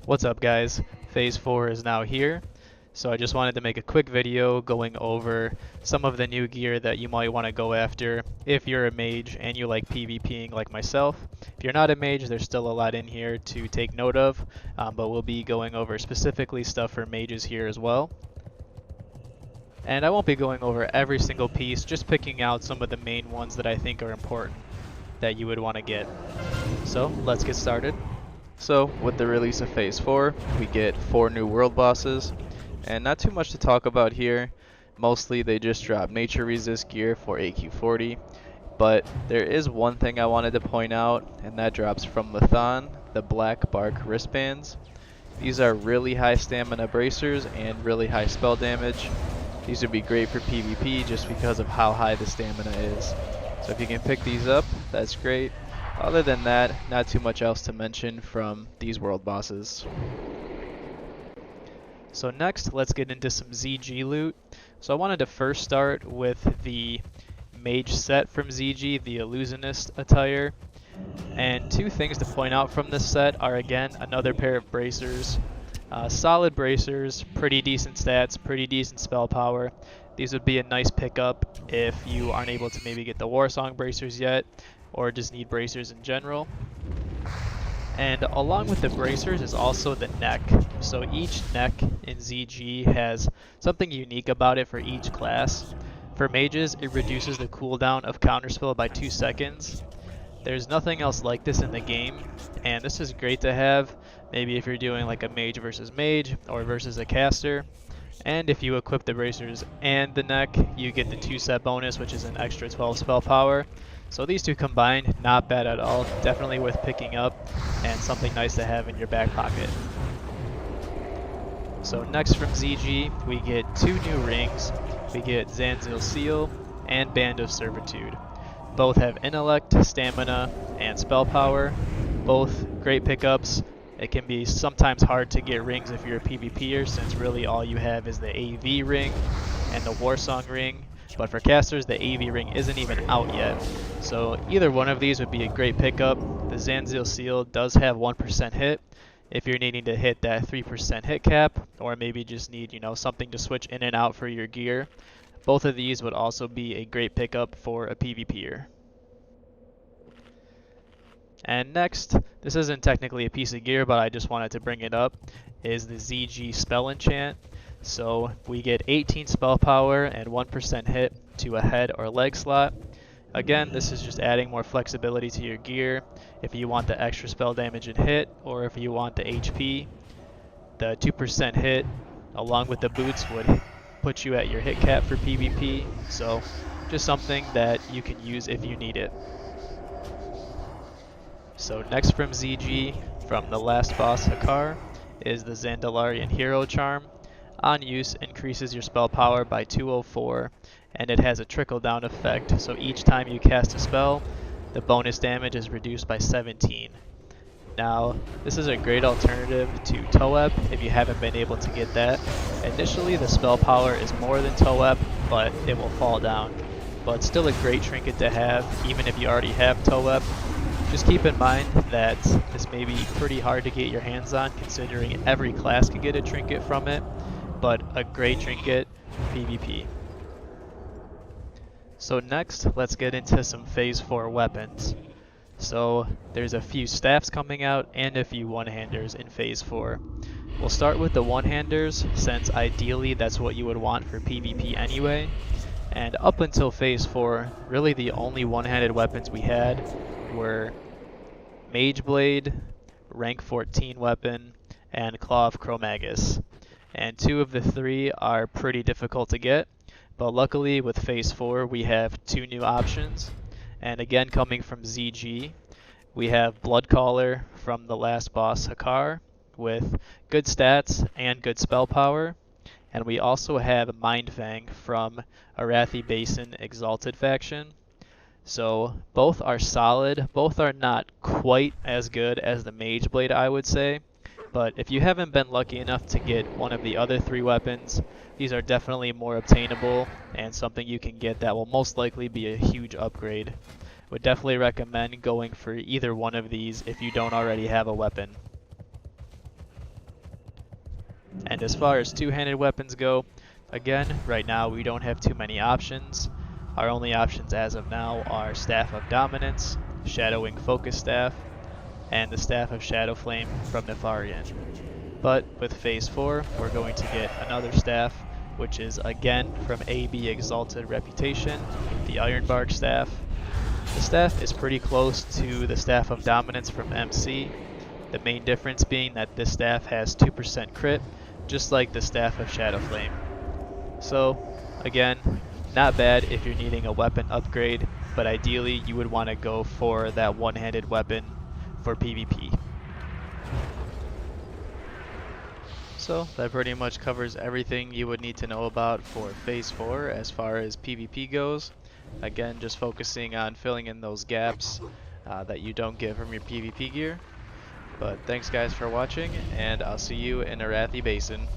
What's up guys? Phase 4 is now here, so I just wanted to make a quick video going over some of the new gear that you might want to go after if you're a mage and you like PvPing like myself. If you're not a mage, there's still a lot in here to take note of, but we'll be going over specifically stuff for mages here as well. And I won't be going over every single piece, just picking out some of the main ones that I think are important that you would want to get. So let's get started. So, with the release of Phase 4, we get 4 new world bosses, and not too much to talk about here. Mostly they just drop nature resist gear for AQ40, but there is one thing I wanted to point out, and that drops from Lathan, the black bark wristbands. These are really high stamina bracers and really high spell damage. These would be great for PvP just because of how high the stamina is. So if you can pick these up, that's great. Other than that, not too much else to mention from these world bosses. So next, let's get into some ZG loot. So I wanted to first start with the Mage Set from ZG, the Illusionist attire. And two things to point out from this set are, again, another pair of bracers. Solid bracers, pretty decent stats, pretty decent spell power. These would be a nice pickup if you aren't able to maybe get the Warsong bracers yet, or just need bracers in general. And along with the bracers is also the neck. So each neck in ZG has something unique about it for each class. For mages, it reduces the cooldown of counterspell by 2 seconds. There's nothing else like this in the game, and this is great to have maybe if you're doing like a mage versus mage or versus a caster. And if you equip the bracers and the neck, you get the 2 set bonus, which is an extra 12 spell power. So these two combined, not bad at all, definitely worth picking up and something nice to have in your back pocket. So next from ZG, we get 2 new rings. We get Zanzil Seal and Band of Servitude. Both have intellect, stamina, and spell power. Both great pickups. It can be sometimes hard to get rings if you're a PvPer, since really all you have is the AV ring and the Warsong ring. But for casters, the AV ring isn't even out yet. So either one of these would be a great pickup. The Zanzil Seal does have 1% hit if you're needing to hit that 3% hit cap, or maybe just need, something to switch in and out for your gear. Both of these would also be a great pickup for a PvPer. And next, this isn't technically a piece of gear, but I just wanted to bring it up, is the ZG Spell Enchant. So we get 18 spell power and 1% hit to a head or leg slot. Again, this is just adding more flexibility to your gear if you want the extra spell damage and hit, or if you want the HP. The 2% hit along with the boots would put you at your hit cap for PvP, so just something that you can use if you need it. So next from ZG, from the last boss Hakar, is the Zandalarian Hero Charm. On use, increases your spell power by 204, and it has a trickle down effect, so each time you cast a spell, the bonus damage is reduced by 17. Now, this is a great alternative to Toep if you haven't been able to get that. Initially, the spell power is more than Toep, but it will fall down. But still a great trinket to have, even if you already have Toep. Just keep in mind that this may be pretty hard to get your hands on, considering every class can get a trinket from it, but a great trinket for PvP. So next, let's get into some Phase 4 weapons. So there's a few staffs coming out and a few one-handers in Phase 4. We'll start with the one-handers, since ideally that's what you would want for PvP anyway. And up until Phase 4, really the only one-handed weapons we had were Mage Blade, rank 14 weapon, and Claw of Cro-Magus. And 2 of the 3 are pretty difficult to get, but luckily with Phase 4 we have 2 new options. And again, coming from ZG, we have Bloodcaller from the last boss Hakar with good stats and good spell power. And we also have Mindfang from Arathi Basin Exalted faction. So both are solid, both are not quite as good as the Mage Blade, I would say. But if you haven't been lucky enough to get one of the other 3 weapons, these are definitely more obtainable and something you can get that will most likely be a huge upgrade. Would definitely recommend going for either one of these if you don't already have a weapon. And as far as two-handed weapons go, again, right now we don't have too many options. Our only options as of now are Staff of Dominance, Shadowing Focus Staff, and the Staff of Shadow Flame from Nefarian. But with Phase 4, we're going to get another staff, which is again from AB Exalted Reputation, the Iron Bark Staff. The staff is pretty close to the Staff of Dominance from MC, the main difference being that this staff has 2% crit, just like the Staff of Shadow Flame. So, again, not bad if you're needing a weapon upgrade, but ideally you would want to go for that one-handed weapon for PvP. So that pretty much covers everything you would need to know about for Phase 4 as far as PvP goes. Again, just focusing on filling in those gaps that you don't get from your PvP gear. But thanks guys for watching, and I'll see you in Arathi Basin.